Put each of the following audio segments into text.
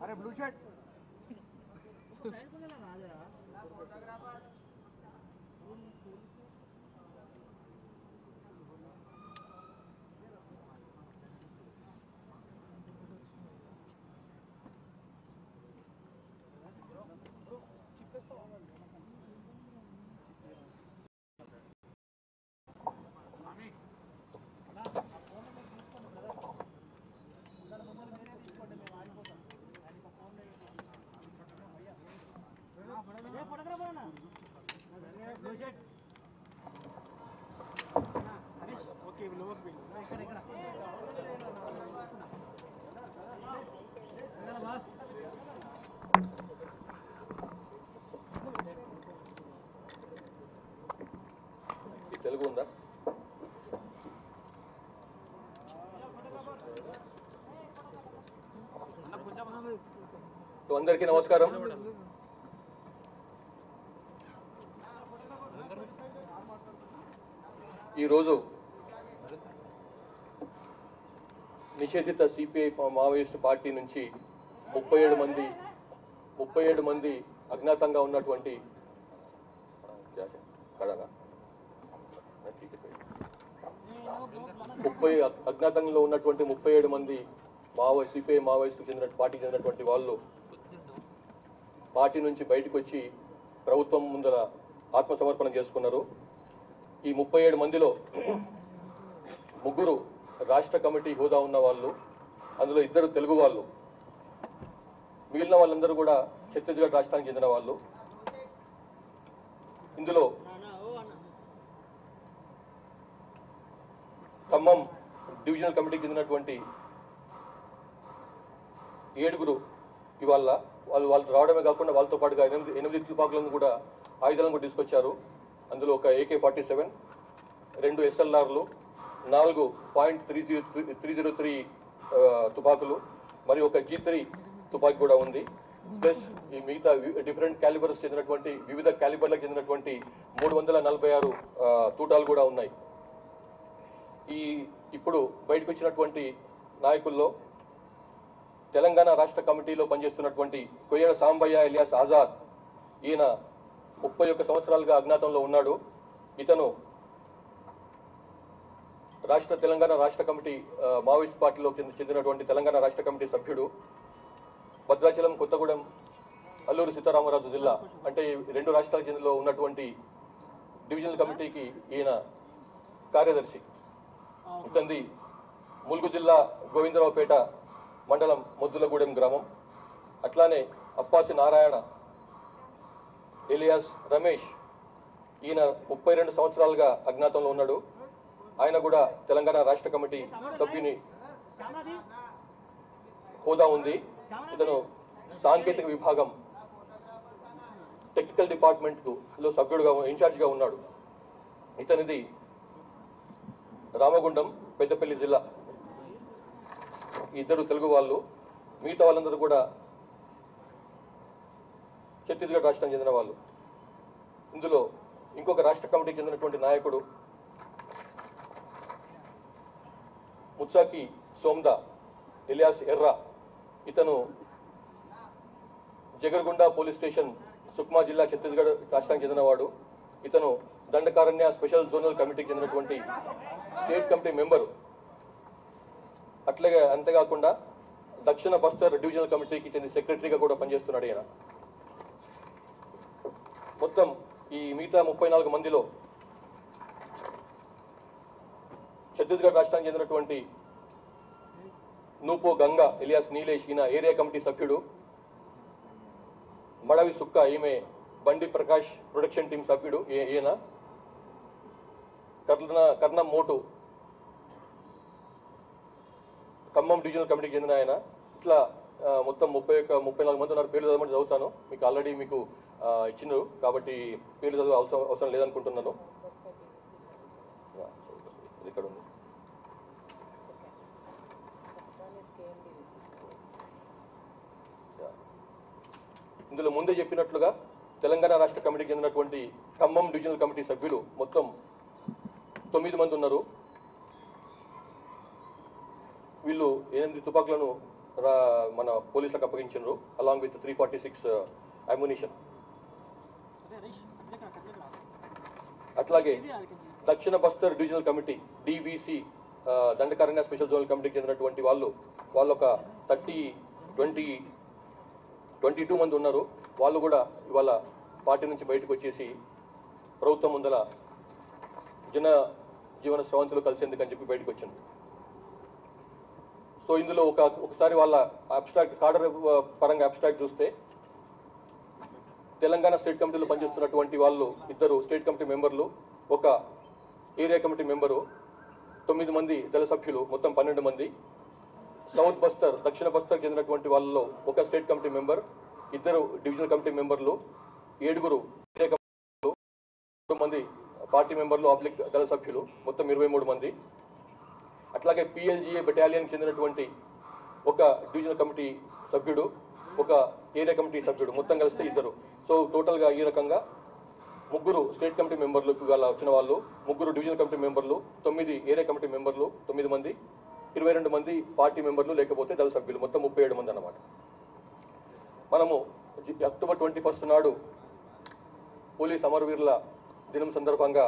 अरे blue shirt Telugu ఉందా? అందరికీ నమస్కారం. ఈరోజు నిషేధిత సిపిఐ మావోయిస్టు పార్టీ నుంచి 37 మంది అజ్ఞాతంగా ఉన్నటువంటి అజ్ఞాతంలో ఉన్నటువంటి 37 మంది సిపిఐ మావోయిస్టు పార్టీకి చెందినటువంటి వాళ్ళు పార్టీ నుంచి బయటకు వచ్చి ప్రభుత్వం ముందర ఆత్మసమర్పణ చేసుకున్నారు. ఈ 37 మందిలో 3 రాష్ట్ర కమిటీ హోదా ఉన్న వాళ్ళు, అందులో 2 తెలుగు వాళ్ళు, మిగిలిన వాళ్ళందరూ కూడా ఛత్తీస్గఢ్ రాష్ట్రానికి చెందిన వాళ్ళు. ఇందులో ఖమ్మం డివిజనల్ కమిటీకి చెందినటువంటి 7 ఇవాళ వాళ్ళు రావడమే కాకుండా వాళ్ళతో పాటుగా 8 తుపాకులను కూడా ఆయుధాలను కూడా తీసుకొచ్చారు. అందులో ఒక AK-47, 2 SLRలు, 4.303 తుపాకులు మరియు ఒక G3 తుపాకి కూడా ఉంది. ప్లస్ ఈ మిగతా డిఫరెంట్ క్యాలిబర్స్ చెందినటువంటి వివిధ క్యాలిబర్లకు చెందినటువంటి 346 తూటాలు కూడా ఉన్నాయి. ఇప్పుడు బయటకు వచ్చినటువంటి నాయకుల్లో తెలంగాణ రాష్ట్ర కమిటీలో పనిచేస్తున్నటువంటి కొయ్యడ సాంబయ్య ఎలియాస్ ఆజాద్, ఈయన 31 సంవత్సరాలుగా అజ్ఞాతంలో ఉన్నాడు. ఇతను తెలంగాణ రాష్ట్ర కమిటీ మావోయిస్ట్ పార్టీలో చెందినటువంటి తెలంగాణ రాష్ట్ర కమిటీ సభ్యుడు. భద్రాచలం, కొత్తగూడెం, అల్లూరు సీతారామరాజు జిల్లా అంటే 2 రాష్ట్రాల చెందిలో ఉన్నటువంటి డివిజనల్ కమిటీకి ఈయన కార్యదర్శి. ఇతంది ములుగు జిల్లా గోవిందరావుపేట మండలం మొద్దులగూడెం గ్రామం. అట్లానే అప్పాసి నారాయణ ఎలియాస్ రమేష్, ఈయన 32 సంవత్సరాలుగా అజ్ఞాతంలో ఉన్నాడు. ఆయన కూడా తెలంగాణ రాష్ట్ర కమిటీ సభ్యుని హోదా ఉంది. ఇతను సాంకేతిక విభాగం టెక్నికల్ డిపార్ట్మెంట్ లో సభ్యుడుగా ఇన్ఛార్జిగా ఉన్నాడు. ఇతనిది రామగుండం, పెద్దపల్లి జిల్లా. 2 తెలుగు వాళ్ళు, మిగతా వాళ్ళందరూ కూడా ఛత్తీస్గఢ్ రాష్ట్రానికి చెందిన వాళ్ళు. ఇందులో ఇంకొక రాష్ట్ర కమిటీకి చెందినటువంటి నాయకుడు ముత్సాకి సోమ్దా ఎలియాస్ ఎర్రా, ఇతను జగర్గుండా పోలీస్ స్టేషన్ సుక్మా జిల్లా ఛత్తీస్గఢ్ రాష్ట్రానికి చెందినవాడు. ఇతను దండకారణ్య స్పెషల్ జోనల్ కమిటీకి చెందినటువంటి స్టేట్ కమిటీ మెంబరు. అట్లాగే అంతేకాకుండా దక్షిణ బస్తర్ డివిజనల్ కమిటీకి చెందిన సెక్రటరీగా కూడా పనిచేస్తున్నాడు ఈయన. మొత్తం ఈ మిగతా 34 మందిలో ఛత్తీస్గఢ్ రాష్ట్రానికి చెందినటువంటి నూపో గంగా ఎలియాస్ నీలేష్ ఈయన ఏరియా కమిటీ సభ్యుడు. మడవి సుక్క ఈమె బండి ప్రకాష్ ప్రొడక్షన్ టీం సభ్యుడు ఈయన. కర్ణం మోటు ఖమ్మం డివిజనల్ కమిటీకి చెందిన ఆయన. ఇట్లా మొత్తం 34 మంది ఉన్నారు. పేర్లు చదవమని చదువుతాను, మీకు ఆల్రెడీ మీకు ఇచ్చినారు కాబట్టి పేర్లు చదువు అవసరం లేదనుకుంటున్నాను. ఇక్కడ ఉంది. ఇందులో ముందే చెప్పినట్లుగా తెలంగాణ రాష్ట్ర కమిటీకి చెందినటువంటి ఖమ్మం డివిజనల్ కమిటీ సభ్యులు మొత్తం 9 మంది ఉన్నారు. వీళ్ళు 8 తుపాకులను మన పోలీసులకు అప్పగించారు అలాంగ్ విత్ 346 అమ్యునిషన్. అట్లాగే దక్షిణ Bastar divisional committee DBC Dandakaranya special zonal కమిటీకి చెందినటువంటి వాళ్ళు ఒక 22 మంది ఉన్నారు. వాళ్ళు కూడా ఇవాళ పార్టీ నుంచి బయటకు వచ్చేసి ప్రభుత్వం ముందల జన జీవన స్రవంతులు కలిసేందుకని చెప్పి బయటకు వచ్చింది. సో ఇందులో ఒకసారి వాళ్ళ అబ్స్ట్రాక్ట్ కార్డర్ పరంగా అబ్స్ట్రాక్ట్ చూస్తే తెలంగాణ స్టేట్ కమిటీలో పనిచేస్తున్నటువంటి వాళ్ళు 2 స్టేట్ కమిటీ మెంబర్లు, ఒక ఏరియా కమిటీ మెంబరు, 9 మంది దళ సభ్యులు, మొత్తం 12 మంది. సౌత్ బస్తర్ దక్షిణ బస్తర్ చెందినటువంటి వాళ్ళలో ఒక state committee member, 2 divisional committee మెంబర్లు, 7 ఏరియా కమిటీ, 2 మంది పార్టీ మెంబర్లు ఆబ్లిక్ దళ సభ్యులు, మొత్తం 23 మంది. అట్లాగే పిఎల్జిఏ బెటాలియన్ చెందినటువంటి ఒక డివిజనల్ కమిటీ సభ్యుడు, ఒక ఏరియా కమిటీ సభ్యుడు, మొత్తం కలిస్తే 2. సో టోటల్గా ఈ రకంగా 3 స్టేట్ కమిటీ మెంబర్లు ఇవాళ వచ్చిన వాళ్ళు, 3 డివిజనల్ కమిటీ మెంబర్లు, 9 ఏరియా కమిటీ మెంబర్లు, 9 మంది, 22 మంది పార్టీ మెంబర్లు లేకపోతే దళ సభ్యులు, మొత్తం 37 మంది అన్నమాట. మనము అక్టోబర్ 21 నాడు పోలీస్ అమరవీరుల దినం సందర్భంగా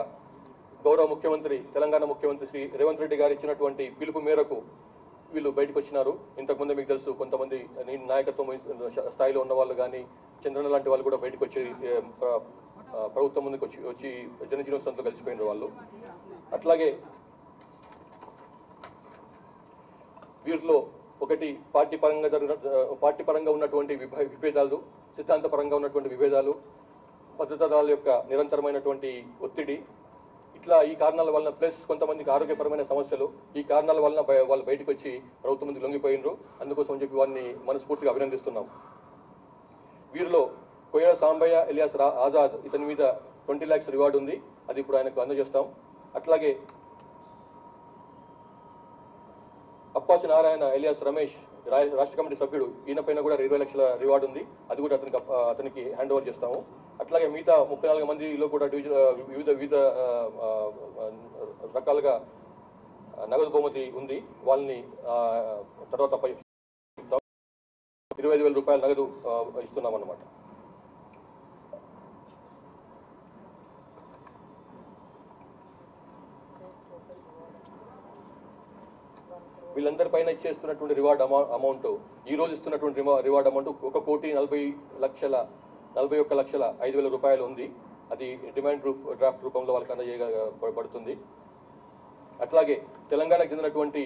గౌరవ ముఖ్యమంత్రి తెలంగాణ ముఖ్యమంత్రి శ్రీ రేవంత్ రెడ్డి గారు ఇచ్చినటువంటి పిలుపు మేరకు వీళ్ళు బయటకు వచ్చినారు. ఇంతకుముందు మీకు తెలుసు కొంతమంది నాయకత్వం స్థాయిలో ఉన్న వాళ్ళు కానీ చంద్రన్న లాంటి వాళ్ళు కూడా బయటకు వచ్చి ప్రభుత్వం ముందుకు వచ్చి జనజీవనంతో కలిసిపోయినారు వాళ్ళు. అట్లాగే వీరిలో ఒకటి పార్టీ పరంగా ఉన్నటువంటి విభేదాలు, సిద్ధాంత పరంగా ఉన్నటువంటి విభేదాలు, భద్రతా దళాల యొక్క నిరంతరమైనటువంటి ఒత్తిడి, ఇట్లా ఈ కారణాల వలన ప్లస్ కొంతమందికి ఆరోగ్యపరమైన సమస్యలు, ఈ కారణాల వలన వాళ్ళు బయటకు వచ్చి ప్రభుత్వం ముందుకు లొంగిపోయినరు. అందుకోసం చెప్పి వారిని మనస్ఫూర్తిగా అభినందిస్తున్నాం. వీరిలో కొయ్య సాంబయ్య ఎలియాస్ ఆజాద్, ఇతని మీద 20 lakhs రివార్డు ఉంది, అది ఇప్పుడు ఆయనకు అందజేస్తాం. అట్లాగే అప్పాచి నారాయణ ఎలియాస్ రమేష్ రాష్ట్ర కమిటీ సభ్యుడు, ఈయన పైన కూడా 20 లక్షల రివార్డు ఉంది, అది కూడా అతనికి హ్యాండ్ ఓవర్ చేస్తాము. అట్లాగే మిగతా 34 మందిలో కూడా వివిధ రకాలుగా నగదు బహుమతి ఉంది, వాళ్ళని తర్వాత 25,000 రూపాయల నగదు ఇస్తున్నాం అన్నమాట. వీళ్ళందరి పైన ఇచ్చేస్తున్నటువంటి రివార్డ్ అమౌంట్, ఈ రోజు ఇస్తున్నటువంటి రివార్డ్ అమౌంట్ 1,41,05,000 రూపాయలు ఉంది. అది డిమాండ్ డ్రాఫ్ట్ రూపంలో వాళ్ళకి అందజేయబడుతుంది. అట్లాగే తెలంగాణకు చెందినటువంటి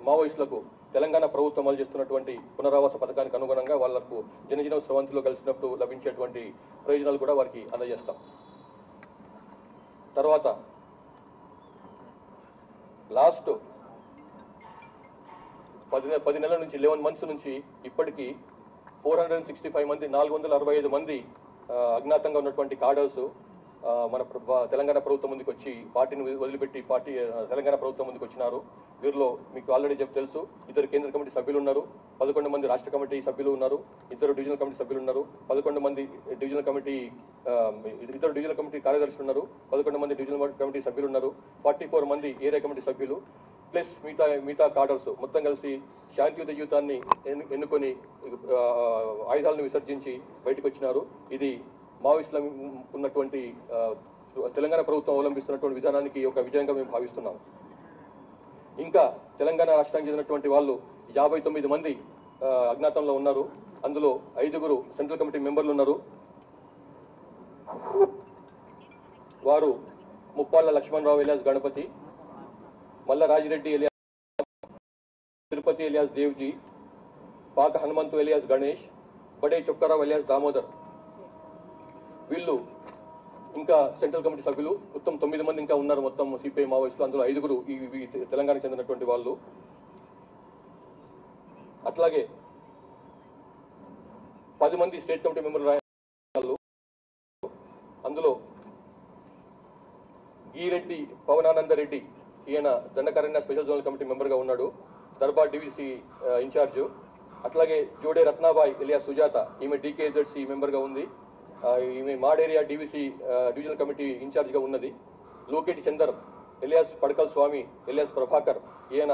మావోయిస్టులకు తెలంగాణ ప్రభుత్వం అమలు చేస్తున్నటువంటి పునరావాస పథకానికి అనుగుణంగా వాళ్లకు జనజీవన స్రవంతిలో కలిసినప్పుడు లభించేటువంటి ప్రయోజనాలు కూడా వారికి అందజేస్తాం. తర్వాత లాస్ట్ 10 నెలల నుంచి 11 months నుంచి ఇప్పటికీ 465 మంది 465 మంది అజ్ఞాతంగా ఉన్నటువంటి కాడర్స్ మన తెలంగాణ ప్రభుత్వం ముందుకు వచ్చి పార్టీని వదిలిపెట్టి తెలంగాణ ప్రభుత్వం ముందుకు వచ్చినారు. వీరిలో మీకు ఆల్రెడీ తెలుసు, 2 కేంద్ర కమిటీ సభ్యులు ఉన్నారు, 11 మంది రాష్ట్ర కమిటీ సభ్యులు ఉన్నారు, 2 డివిజనల్ కమిటీ సభ్యులు ఉన్నారు, 11 మంది డివిజనల్ కమిటీ కార్యదర్శులు ఉన్నారు, 11 మంది డివిజనల్ కమిటీ సభ్యులు ఉన్నారు, 44 మంది ఏరియా కమిటీ సభ్యులు, ప్లస్ మిగతా కాడర్స్ మొత్తం కలిసి శాంతియుత జీవితాన్ని ఎన్నుకొని ఆయుధాలను విసర్జించి బయటకు వచ్చినారు. ఇది మావోయిస్టుల ఉన్నటువంటి తెలంగాణ ప్రభుత్వం అవలంబిస్తున్నటువంటి విధానానికి ఒక విజయంగా మేము భావిస్తున్నాం. ఇంకా తెలంగాణ రాష్ట్రానికి చెందినటువంటి వాళ్ళు 59 మంది అజ్ఞాతంలో ఉన్నారు. అందులో 5గురు సెంట్రల్ కమిటీ మెంబర్లు ఉన్నారు. వారు ముప్పాళ్ళ లక్ష్మణరావు ఎలియాస్ గణపతి, మల్ల రాజిరెడ్డి ఎలియాస్ తిరుపతి ఎలియాస్ దేవ్జీ, పాక హనుమంతు ఎలియాస్ గణేష్, బడే చొక్కారావు ఎలియాస్ దామోదర్. వీళ్ళు ఇంకా సెంట్రల్ కమిటీ సభ్యులు మొత్తం 9 మంది ఇంకా ఉన్నారు మొత్తం సిపిఐ మావోయిస్టులు. అందులో 5గురు ఈ తెలంగాణకు చెందినటువంటి వాళ్ళు. అట్లాగే 10 మంది స్టేట్ కమిటీ మెంబర్లు. అందులో గీరెడ్డి పవనానందరెడ్డి, ఈయన దండకారణ్య స్పెషల్ జోనల్ కమిటీ మెంబర్గా ఉన్నాడు, దర్బార్ డివిసి ఇన్ఛార్జ్. అట్లాగే జోడే రత్నాబాయ్ ఎలియాస్ సుజాత, ఈమె డికేజెడ్సి మెంబర్గా ఉంది. ఈమె మాడేరియా డివిసి డివిజనల్ కమిటీ ఇన్ఛార్జ్గా ఉన్నది. లోకేటి చందర్ ఎలియాస్ పడకల్ స్వామి ఎలియాస్ ప్రభాకర్, ఈయన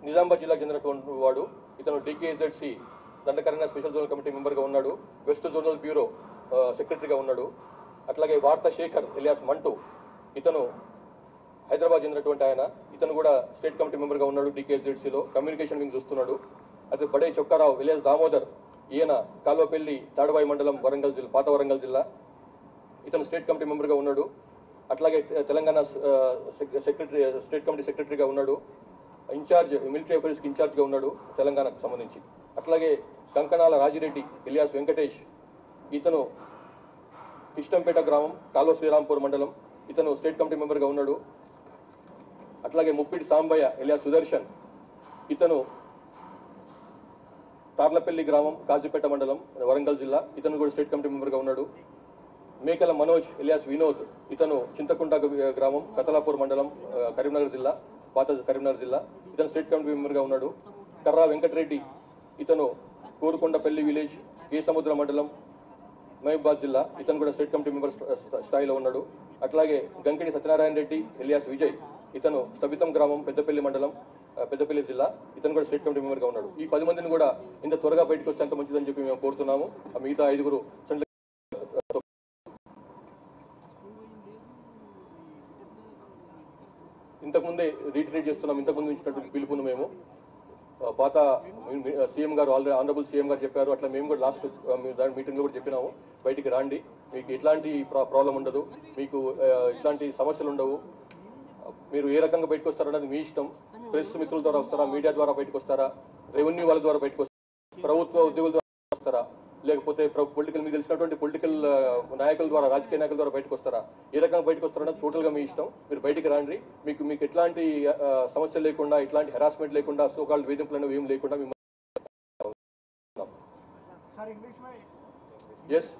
నిజామాబాద్ జిల్లాకు చెందినటువంటి వాడు. ఇతను డికేజెడ్సి దండకారణ్య స్పెషల్ జోనల్ కమిటీ మెంబర్గా ఉన్నాడు, వెస్ట్ జోనల్ బ్యూరో సెక్రటరీగా ఉన్నాడు. అట్లాగే వార్తా శేఖర్ ఎలియాస్ మంటూ, ఇతను హైదరాబాద్ చెందినటువంటి ఆయన. ఇతను కూడా స్టేట్ కమిటీ మెంబర్గా ఉన్నాడు, డికేజెడ్సీలో కమ్యూనికేషన్ వింగ్ చూస్తున్నాడు. అయితే బడే చొక్కారావు ఎలియాస్ దామోదర్, ఈయన కాల్వపల్లి తాడబాయి మండలం వరంగల్ జిల్లా, పాత వరంగల్ జిల్లా. ఇతను స్టేట్ కమిటీ మెంబర్గా ఉన్నాడు. అట్లాగే తెలంగాణ సెక్రటరీ స్టేట్ కమిటీ సెక్రటరీగా ఉన్నాడు. ఇన్ఛార్జ్ మిలిటరీ అఫైర్స్కి ఇన్ఛార్జ్గా ఉన్నాడు తెలంగాణకు సంబంధించి. అట్లాగే కంకణాల రాజిరెడ్డి ఎలియాస్ వెంకటేష్, ఇతను కిష్టంపేట గ్రామం, కాల్వ శ్రీరాంపూర్ మండలం. ఇతను స్టేట్ కమిటీ మెంబర్గా ఉన్నాడు. అట్లాగే ముప్పిడి సాంబయ్య ఎలియాస్ సుదర్శన్, ఇతను తార్లపల్లి గ్రామం, కాజీపేట మండలం, వరంగల్ జిల్లా. ఇతను కూడా స్టేట్ కమిటీ మెంబర్గా ఉన్నాడు. మేకల మనోజ్ ఎలియాస్ వినోద్, ఇతను చింతకుంట గ్రామం, కతలాపూర్ మండలం, కరీంనగర్ జిల్లా, పాత కరీంనగర్ జిల్లా. ఇతను స్టేట్ కమిటీ మెంబర్గా ఉన్నాడు. కర్రా వెంకటరెడ్డి, ఇతను కోరుకొండపల్లి విలేజ్, కేసముద్ర మండలం, మహబూబాద్ జిల్లా. ఇతను కూడా స్టేట్ కమిటీ మెంబర్ స్థాయిలో ఉన్నాడు. అట్లాగే గంకిడి సత్యనారాయణ రెడ్డి ఎలియాస్ విజయ్, ఇతను స్థబితం గ్రామం, పెద్దపల్లి మండలం, పెద్దపల్లి జిల్లా. ఇతను కూడా స్టేట్ కమిటీ మెంబర్గా ఉన్నాడు. ఈ 10 మందిని కూడా ఇంత త్వరగా బయటకు వస్తే అంత మంచిదని చెప్పి మేము కోరుతున్నాము. మిగతా 5గురు ఇంతకుముందే రీట్రీట్ చేస్తున్నాం. ఇంతకుముందు ఇచ్చినటువంటి పిలుపును మేము పాత సీఎం గారు ఆల్రెడీ ఆనరబుల్ సీఎం గారు చెప్పారు. అట్లా మేము కూడా లాస్ట్ మీటింగ్లో కూడా చెప్పినాము, బయటికి రాండి, మీకు ఎట్లాంటి ప్రాబ్లం ఉండదు, మీకు ఇట్లాంటి సమస్యలు ఉండవు, మీరు ఏ రకంగా బయటకు వస్తారన్నది మీ ఇష్టం. ప్రెస్ మిత్రుల ద్వారా వస్తారా, మీడియా ద్వారా బయటకు వస్తారా, రెవెన్యూ వాళ్ళ ద్వారా బయటకు వస్తారా, ప్రభుత్వ ఉద్యోగుల ద్వారా వస్తారా, లేకపోతే పొలిటికల్ మీకు తెలిసినటువంటి పొలిటికల్ నాయకుల ద్వారా, రాజకీయ నాయకుల ద్వారా బయటకు వస్తారా, ఏ రకంగా బయటకు వస్తారన్నది టోటల్గా మీ ఇష్టం. మీరు బయటికి రాండి, మీకు ఎట్లాంటి సమస్యలు లేకుండా, ఇట్లాంటి హెరాస్మెంట్ లేకుండా, సోకాల్డ్ వేధింపులు అనేవి ఏం లేకుండా మేము ఎస్